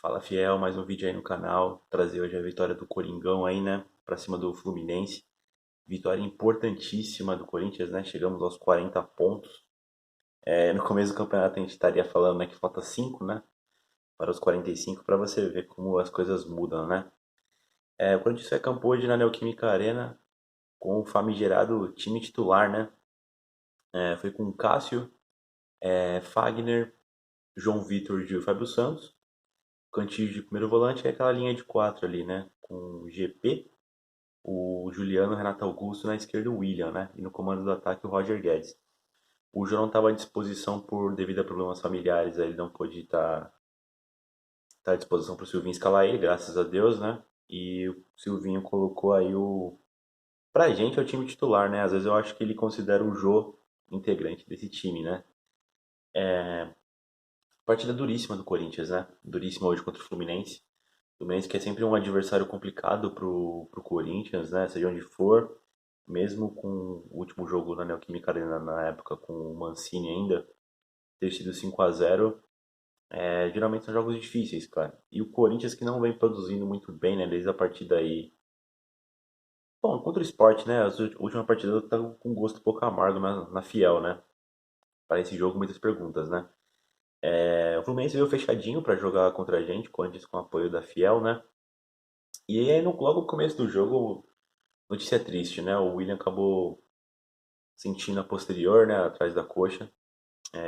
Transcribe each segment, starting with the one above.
Fala Fiel, mais um vídeo aí no canal. Trazer hoje a vitória do Coringão aí, né? Pra cima do Fluminense. Vitória importantíssima do Corinthians, né? Chegamos aos 40 pontos. No começo do campeonato a gente estaria falando, né, que falta 5, né? Para os 45, para você ver como as coisas mudam, né? O Corinthians foi a campo hoje na Neoquímica Arena com o famigerado time titular, né? Foi com Cássio, Fagner, João Vitor e Fábio Santos. Cantinho de primeiro volante é aquela linha de 4 ali, né? Com o GP, o Juliano, Renato Augusto, na esquerda o William, né? E no comando do ataque o Roger Guedes. O João não estava à disposição devido a problemas familiares, aí ele não pôde tá à disposição para o Silvinho escalar ele, graças a Deus, né? E o Silvinho colocou aí Pra gente é o time titular, né? Às vezes eu acho que ele considera o Jô integrante desse time, né? Partida duríssima do Corinthians, né? Duríssima hoje contra o Fluminense. O Fluminense que é sempre um adversário complicado pro Corinthians, né? Seja onde for. Mesmo com o último jogo na Neoquímica Arena na época com o Mancini ainda, ter sido 5-0, geralmente são jogos difíceis, cara. E o Corinthians que não vem produzindo muito bem, né? Desde a partida aí. Bom, contra o Sport, né? A última partida tá com gosto um pouco amargo na Fiel, né? Para esse jogo, muitas perguntas, né? O Fluminense veio fechadinho para jogar contra a gente, Corinthians com apoio da Fiel, né? E aí, logo no começo do jogo, notícia triste, né? O William acabou sentindo a posterior, né? Atrás da coxa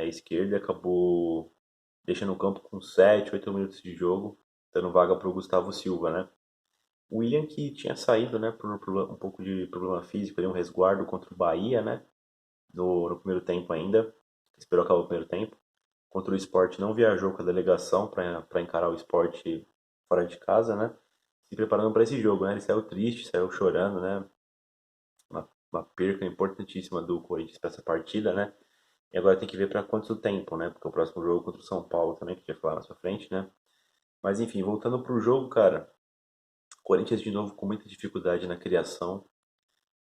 esquerda, e acabou deixando o campo com 7, 8 minutos de jogo, dando vaga para o Gustavo Silva, né? O William que tinha saído, né, por um pouco de problema físico, ali, um resguardo contra o Bahia, né? No primeiro tempo ainda, esperou acabar o primeiro tempo. Contra o Sport não viajou com a delegação para encarar o Sport fora de casa, né? Se preparando para esse jogo, né? Ele saiu triste, saiu chorando, né? Uma perca importantíssima do Corinthians para essa partida, né? E agora tem que ver para quanto tempo, né? Porque o próximo jogo é contra o São Paulo também, que a gente vai falar na sua frente, né? Mas enfim, voltando pro jogo, cara, Corinthians de novo com muita dificuldade na criação.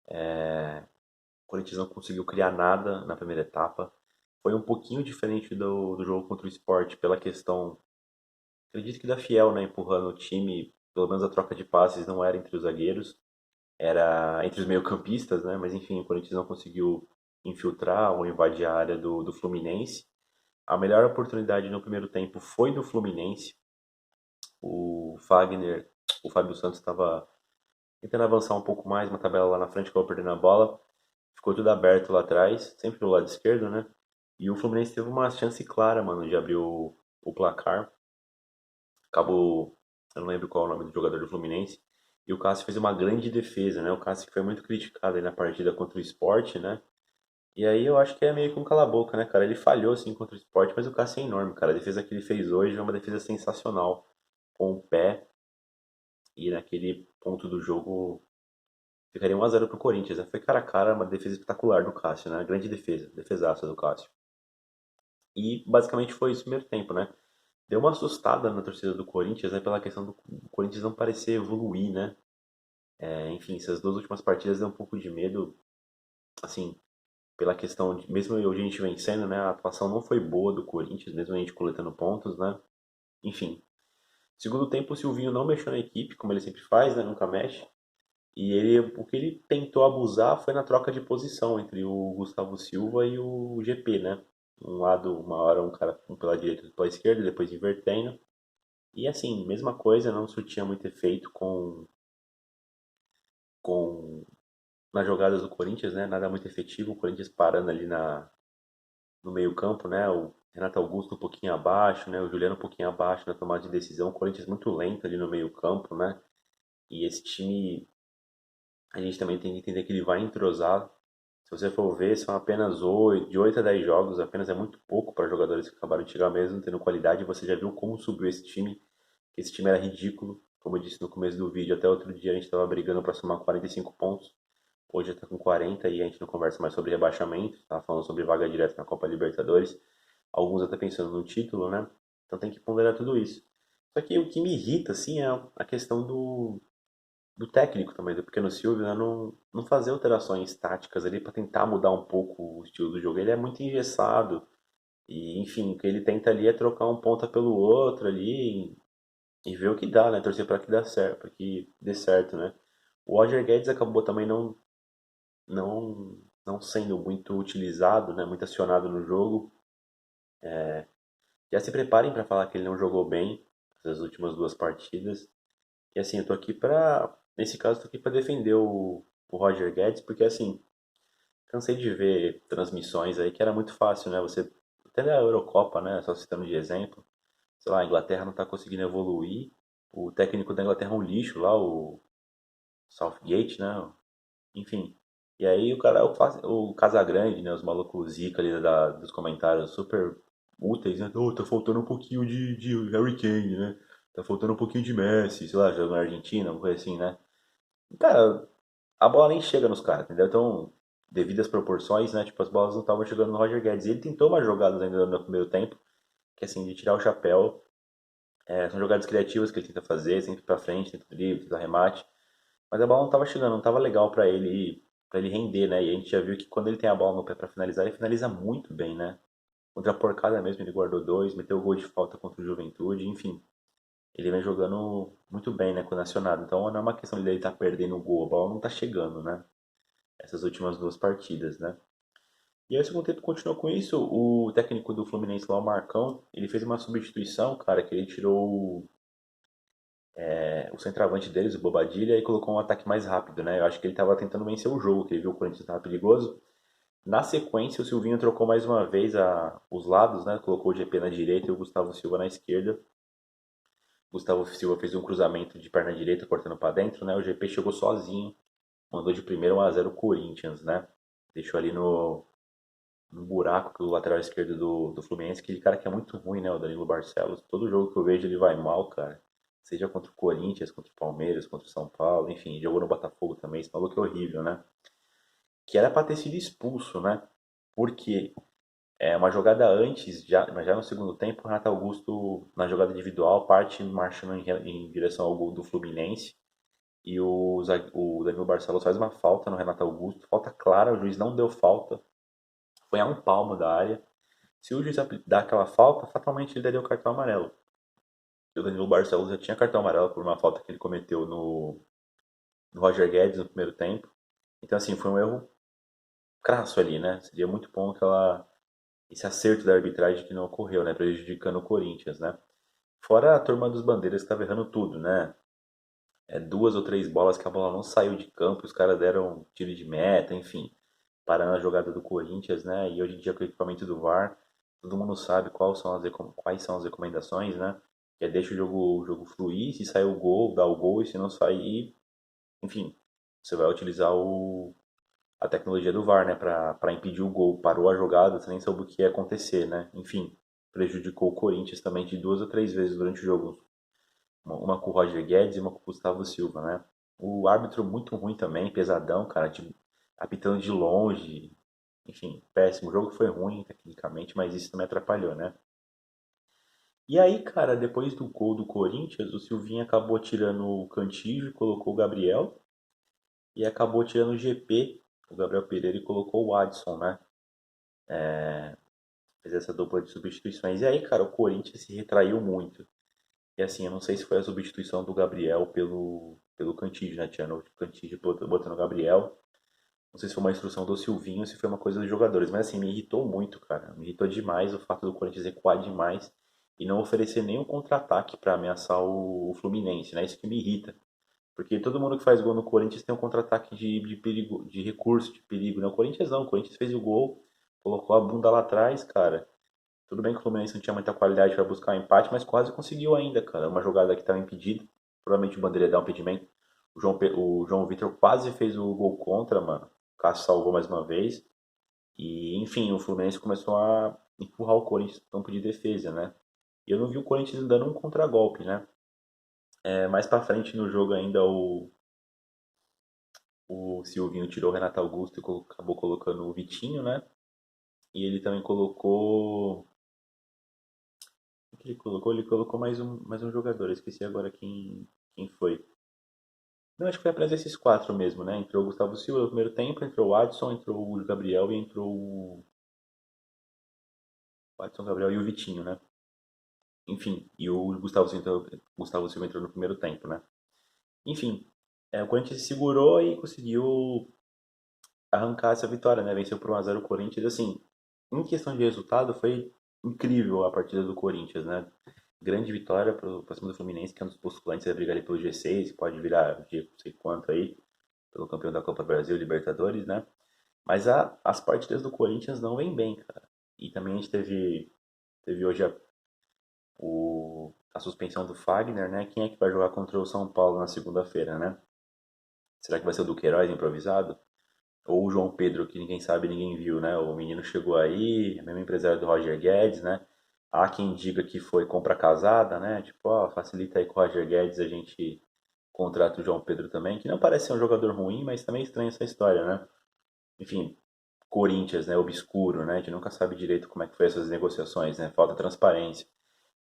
O Corinthians não conseguiu criar nada na primeira etapa. Foi um pouquinho diferente do jogo contra o Sport pela questão, acredito que da Fiel, né? Empurrando o time, pelo menos a troca de passes não era entre os zagueiros, era entre os meio-campistas, né? Mas enfim, o Corinthians não conseguiu infiltrar ou invadir a área do Fluminense. A melhor oportunidade no primeiro tempo foi do Fluminense. O Fagner, o Fábio Santos estava tentando avançar um pouco mais, uma tabela lá na frente, acabou perdendo a bola. Ficou tudo aberto lá atrás, sempre pelo lado esquerdo, né? E o Fluminense teve uma chance clara, mano, de abrir o placar. Acabou, eu não lembro qual é o nome do jogador do Fluminense. E o Cássio fez uma grande defesa, né? O Cássio que foi muito criticado aí na partida contra o Sport, né? E aí eu acho que é meio que um cala-boca, né, cara? Ele falhou assim contra o Sport, mas o Cássio é enorme, cara. A defesa que ele fez hoje é uma defesa sensacional. Com o pé e naquele ponto do jogo ficaria 1-0 pro Corinthians, né? Foi cara a cara, uma defesa espetacular do Cássio, né? Grande defesa, defesaça do Cássio. E basicamente foi isso no primeiro tempo, né? Deu uma assustada na torcida do Corinthians, né? Pela questão do Corinthians não parecer evoluir, né? Enfim, essas duas últimas partidas deu um pouco de medo, assim, pela questão de, mesmo a gente vencendo, né? A atuação não foi boa do Corinthians, mesmo a gente coletando pontos, né? Enfim. Segundo tempo, o Silvinho não mexeu na equipe, como ele sempre faz, né? Nunca mexe. E o que ele tentou abusar foi na troca de posição entre o Gustavo Silva e o GP, né? Um lado, uma hora um cara um pela direita, outro pela esquerda, depois invertendo. E assim, mesma coisa, não surtia muito efeito com nas jogadas do Corinthians, né? Nada muito efetivo, o Corinthians parando ali no meio-campo, né? O Renato Augusto um pouquinho abaixo, né? O Juliano um pouquinho abaixo na tomada de decisão, o Corinthians muito lento ali no meio-campo, né? E esse time, a gente também tem que entender que ele vai entrosar. Se você for ver, são apenas 8, de 8 a 10 jogos, apenas é muito pouco para jogadores que acabaram de chegar mesmo, tendo qualidade. Você já viu como subiu esse time, que esse time era ridículo. Como eu disse no começo do vídeo, até outro dia a gente estava brigando para somar 45 pontos. Hoje está com 40 e a gente não conversa mais sobre rebaixamento, tá falando sobre vaga direta na Copa Libertadores. Alguns até pensando no título, né? Então tem que ponderar tudo isso. Só que o que me irrita, assim, é a questão do técnico também, do Pequeno Silvio, né? Não fazer alterações táticas ali para tentar mudar um pouco o estilo do jogo. Ele é muito engessado e, enfim, o que ele tenta ali é trocar um ponta pelo outro ali, e ver o que dá, né? Torcer para que dá certo, para que dê certo, né? O Roger Guedes acabou também não sendo muito utilizado, né? Muito acionado no jogo. Já se preparem para falar que ele não jogou bem essas últimas duas partidas. E assim, eu tô aqui pra. Nesse caso, eu tô aqui pra defender o Roger Guedes, porque assim, cansei de ver transmissões aí que era muito fácil, né? Você. Até na Eurocopa, né? Só citando de exemplo. Sei lá, a Inglaterra não tá conseguindo evoluir. O técnico da Inglaterra é um lixo lá, o Southgate, né? Enfim. E aí o cara, o Casagrande, né? Os malucos zica ali dos comentários super úteis, né? Oh, tá faltando um pouquinho de Harry Kane, né? Tá faltando um pouquinho de Messi, sei lá, jogando na Argentina, uma coisa assim, né? Cara, a bola nem chega nos caras, entendeu? Então, devido às proporções, né? Tipo, as bolas não estavam chegando no Roger Guedes. E ele tentou umas jogadas ainda no primeiro tempo, que assim, de tirar o chapéu. São jogadas criativas que ele tenta fazer, sempre pra frente, tenta drible, tenta remate. Mas a bola não estava chegando, não estava legal para ele render, né? E a gente já viu que quando ele tem a bola no pé para finalizar, ele finaliza muito bem, né? Contra a porcada mesmo, ele guardou dois, meteu o gol de falta contra o Juventude, enfim. Ele vem jogando muito bem, né, quando acionado. Então não é uma questão dele estar perdendo o gol, a bola não tá chegando, né? Essas últimas duas partidas, né? E aí o segundo tempo continuou com isso, o técnico do Fluminense lá, o Marcão, ele fez uma substituição, cara, que ele tirou o centroavante deles, o Bobadilha, e colocou um ataque mais rápido, né? Eu acho que ele estava tentando vencer o jogo, que ele viu o Corinthians estava perigoso. Na sequência, o Silvinho trocou mais uma vez os lados, né? Colocou o GP na direita e o Gustavo Silva na esquerda. O Gustavo Silva fez um cruzamento de perna direita, cortando para dentro, né? O GP chegou sozinho, mandou de primeiro 1-0 o Corinthians, né? Deixou ali no buraco do lateral esquerdo do Fluminense, aquele cara que é muito ruim, né? O Danilo Barcelos. Todo jogo que eu vejo ele vai mal, cara. Seja contra o Corinthians, contra o Palmeiras, contra o São Paulo, enfim, jogou no Botafogo também. Esse maluco é horrível, né? Que era pra ter sido expulso, né? Porque uma jogada antes, mas já no segundo tempo, o Renato Augusto, na jogada individual, parte marchando em direção ao gol do Fluminense. E o Danilo Barcelos faz uma falta no Renato Augusto. Falta clara, o juiz não deu falta. Foi a um palmo da área. Se o juiz dá aquela falta, fatalmente ele daria o cartão amarelo. E o Danilo Barcelos já tinha cartão amarelo por uma falta que ele cometeu no Roger Guedes no primeiro tempo. Então, assim, foi um erro crasso ali, né? Seria muito bom esse acerto da arbitragem que não ocorreu, né? Prejudicando o Corinthians, né? Fora a turma dos bandeiras que estava errando tudo, né? Duas ou três bolas que a bola não saiu de campo, os caras deram tiro de meta, enfim, parando a jogada do Corinthians, né? E hoje em dia com o equipamento do VAR, todo mundo sabe quais são as recomendações, né? Que é deixa o jogo fluir, se sair o gol, dá o gol, e se não sair, enfim, você vai utilizar a tecnologia do VAR, né, para impedir o gol. Parou a jogada, você nem soube o que ia acontecer, né? Enfim, prejudicou o Corinthians também de duas ou três vezes durante o jogo. Uma com o Roger Guedes e uma com o Gustavo Silva, né? O árbitro muito ruim também, pesadão, cara, apitando de longe. Enfim, péssimo. O jogo foi ruim tecnicamente, mas isso também atrapalhou, né? E aí, cara, depois do gol do Corinthians, o Silvinho acabou tirando o Cantillo e colocou o Gabriel. E acabou tirando o GP, o Gabriel Pereira, e colocou o Adson, né? Fez essa dupla de substituições. E aí, cara, o Corinthians se retraiu muito. E assim, eu não sei se foi a substituição do Gabriel pelo Cantígio, né? Tirando o Cantígio botando o Gabriel. Não sei se foi uma instrução do Silvinho ou se foi uma coisa dos jogadores. Mas assim, me irritou muito, cara. Me irritou demais o fato do Corinthians recuar demais e não oferecer nenhum contra-ataque para ameaçar o Fluminense, né? Isso que me irrita. Porque todo mundo que faz gol no Corinthians tem um contra-ataque de perigo, de recurso, de perigo, né? O Corinthians não. O Corinthians fez o gol, colocou a bunda lá atrás, cara. Tudo bem que o Fluminense não tinha muita qualidade para buscar um empate, mas quase conseguiu ainda, cara. Uma jogada que estava impedida. Provavelmente o Bandeira ia dar um impedimento. O João Vitor quase fez o gol contra, mano. O Cássio salvou mais uma vez. E, enfim, o Fluminense começou a empurrar o Corinthians no campo de defesa, né? E eu não vi o Corinthians dando um contragolpe, né? Mais pra frente no jogo ainda o Silvinho tirou o Renato Augusto e acabou colocando o Vitinho, né? E ele também colocou. O que ele colocou? Ele colocou mais um jogador. Eu esqueci agora quem foi. Não, acho que foi apenas esses quatro mesmo, né? Entrou o Gustavo Silva no primeiro tempo, entrou o Adson, entrou o Gabriel e entrou o Adson, Gabriel e o Vitinho, né? Enfim, e o Gustavo Silva entrou no primeiro tempo, né? Enfim, o Corinthians se segurou e conseguiu arrancar essa vitória, né? Venceu por 1 a 0 o Corinthians. Assim, em questão de resultado, foi incrível a partida do Corinthians, né? Grande vitória para cima do Fluminense, que é um dos postulantes a brigar ali pelo G6, pode virar G não sei quanto aí, pelo campeão da Copa do Brasil, Libertadores, né? Mas as partidas do Corinthians não vêm bem, cara. E também a gente teve hoje a suspensão do Fagner, né? Quem é que vai jogar contra o São Paulo na segunda-feira, né? Será que vai ser o Duqueiroz improvisado? Ou o João Pedro, que ninguém sabe, ninguém viu, né? O menino chegou aí, é mesmo empresário do Roger Guedes, né? Há quem diga que foi compra casada, né? Tipo, ó, facilita aí com o Roger Guedes, a gente contrata o João Pedro também, que não parece ser um jogador ruim, mas também é estranha essa história, né? Enfim, Corinthians, né? Obscuro, né? A gente nunca sabe direito como é que foi essas negociações, né? Falta transparência.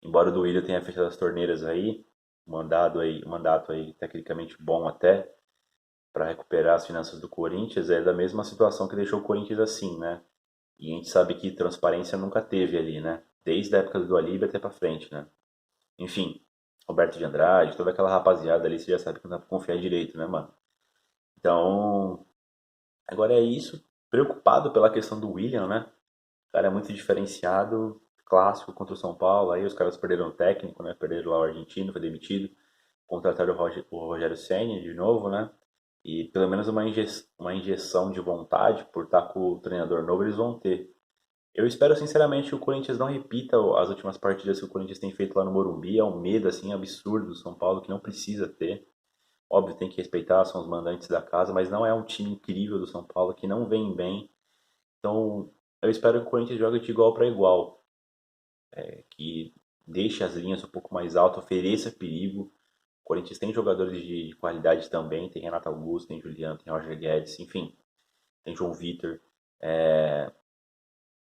Embora o Duílio tenha fechado as torneiras aí, um mandato aí tecnicamente bom até, para recuperar as finanças do Corinthians, é da mesma situação que deixou o Corinthians assim, né? E a gente sabe que transparência nunca teve ali, né? Desde a época do Alíbio até pra frente, né? Enfim, Roberto de Andrade, toda aquela rapaziada ali, você já sabe que não dá pra confiar direito, né, mano? Então, agora é isso. Preocupado pela questão do William, né? O cara é muito diferenciado, clássico contra o São Paulo. Aí os caras perderam o técnico, né? Perderam lá o argentino, foi demitido. Contrataram o Rogério Ceni de novo, né? E pelo menos uma injeção de vontade por estar com o treinador novo eles vão ter. Eu espero sinceramente que o Corinthians não repita as últimas partidas que o Corinthians tem feito lá no Morumbi. É um medo assim absurdo do São Paulo que não precisa ter. Óbvio, tem que respeitar, são os mandantes da casa, mas não é um time incrível do São Paulo que não vem bem. Então, eu espero que o Corinthians jogue de igual para igual, que deixe as linhas um pouco mais altas, ofereça perigo. O Corinthians tem jogadores de qualidade também, tem Renato Augusto, tem Juliano, tem Roger Guedes, enfim, tem João Vitor.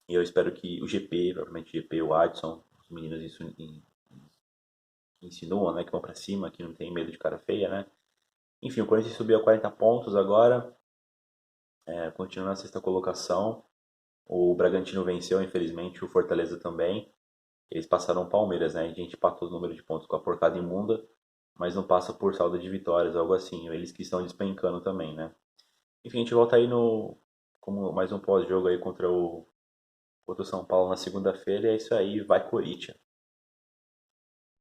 E eu espero que o GP, provavelmente o GP, o Adson, os meninos insinuam, né, que vão para cima, que não tem medo de cara feia, né? Enfim, o Corinthians subiu a 40 pontos agora, continua na sexta colocação. O Bragantino venceu, infelizmente, o Fortaleza também. Eles passaram o Palmeiras, né? A gente empatou o número de pontos com a porcada imunda, mas não passa por saldo de vitórias, algo assim. Eles que estão despencando também, né? Enfim, a gente volta aí no como mais um pós-jogo aí contra o São Paulo na segunda-feira. E é isso aí, vai Corinthians.